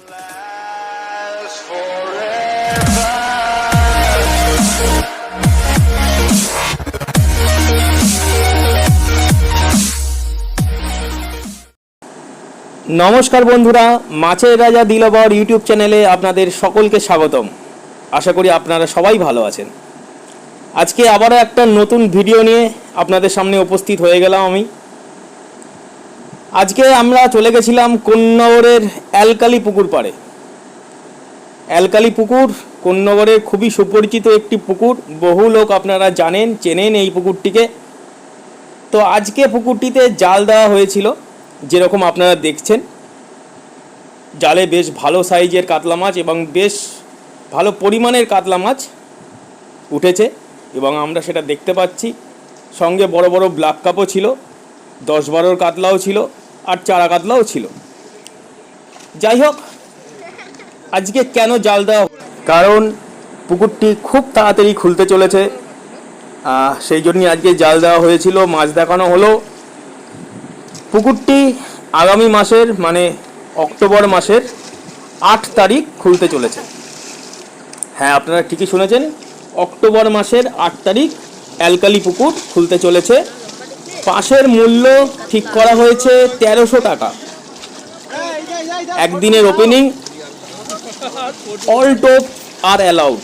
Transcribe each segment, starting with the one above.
নমস্কার বন্ধুরা, মাছের রাজা দিলবর ইউটিউব চ্যানেলে আপনাদের সকলকে স্বাগতম। আশা করি আপনারা সবাই ভালো আছেন। আজকে আবারও একটা নতুন ভিডিও নিয়ে আপনাদের সামনে উপস্থিত হয়ে গেলাম আমি। আজকে আমরা চলে গেছিলাম কোন্নগরের অ্যালকালি পুকুর পাড়ে। অ্যালকালি পুকুর কোন্নগরের খুবই সুপরিচিত একটি পুকুর, বহু লোক আপনারা জানেন, চেনেন এই পুকুরটিকে। তো আজকে পুকুরটিতে জাল দেওয়া হয়েছিল, যেরকম আপনারা দেখছেন। জালে বেশ ভালো সাইজের কাতলা মাছ এবং বেশ ভালো পরিমাণের কাতলা মাছ উঠেছে এবং আমরা সেটা দেখতে পাচ্ছি। সঙ্গে বড় বড় ব্ল্যাক কাপও ছিল, 10-12 কাতলাও ছিল, আর চারা কাতলাও ছিল। যাই হোক, আজকে কেন জাল দেওয়া, কারণ পুকুরটি খুব তাড়াতাড়ি খুলতে চলেছে, সেই জন্যই আজকে জাল দেওয়া হয়েছিল, মাছ দেখানো হলো। পুকুরটি আগামী মাসের মানে অক্টোবর মাসের 8 তারিখ খুলতে চলেছে। হ্যাঁ, আপনারা ঠিকই শুনেছেন, অক্টোবর মাসের 8 তারিখ অ্যালকালি পুকুর খুলতে চলেছে। পাসের মূল্য ঠিক করা হয়েছে 1300 টাকা। একদিনের ওপেনিং, অল টোপ আর অ্যালাউড,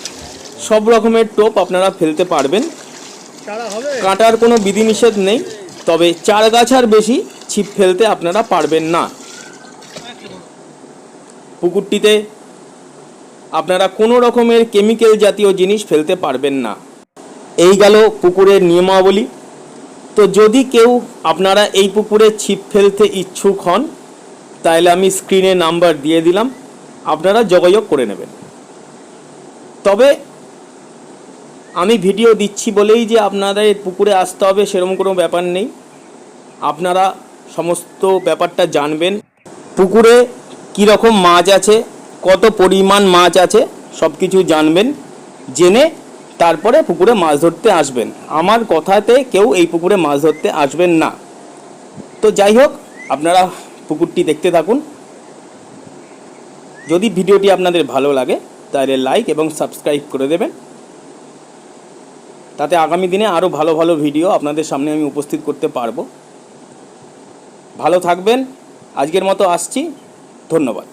সব রকমের টোপ আপনারা ফেলতে পারবেন। কাটার কোনো বিধিনিষেধ নেই, তবে 4 গাছার বেশি ছিপ ফেলতে আপনারা পারবেন না। পুকুরটিতে আপনারা কোনো রকমের কেমিক্যাল জাতীয় জিনিস ফেলতে পারবেন না। এই গেল পুকুরের নিয়মাবলী। তো যদি কেউ আপনারা এই পুকুরে ছিপ ফেলতে ইচ্ছুক হন, তাহলে আমি স্ক্রিনে নাম্বার দিয়ে দিলাম, আপনারা যোগাযোগ করে নেবেন। তবে আমি ভিডিও দিচ্ছি বলেই যে আপনাদের পুকুরে আসতে হবে সেরকম কোনো ব্যাপার নেই। আপনারা সমস্ত ব্যাপারটা জানবেন, পুকুরে কীরকম মাছ আছে, কত পরিমাণ মাছ আছে, সব কিছু জানবেন। জেনে তারপরে পুকুরে মাছ ধরতে আসবেন। আমার কথাতে কেউ এই পুকুরে মাছ ধরতে আসবেন না। তো যাই হোক, আপনারা পুকুরটি দেখতে থাকুন। যদি ভিডিওটি আপনাদের ভালো লাগে তাহলে লাইক এবং সাবস্ক্রাইব করে দেবেন, তাতে আগামী দিনে আরও ভালো ভালো ভিডিও আপনাদের সামনে আমি উপস্থিত করতে পারবো। ভালো থাকবেন। আজকের মতো আসছি, ধন্যবাদ।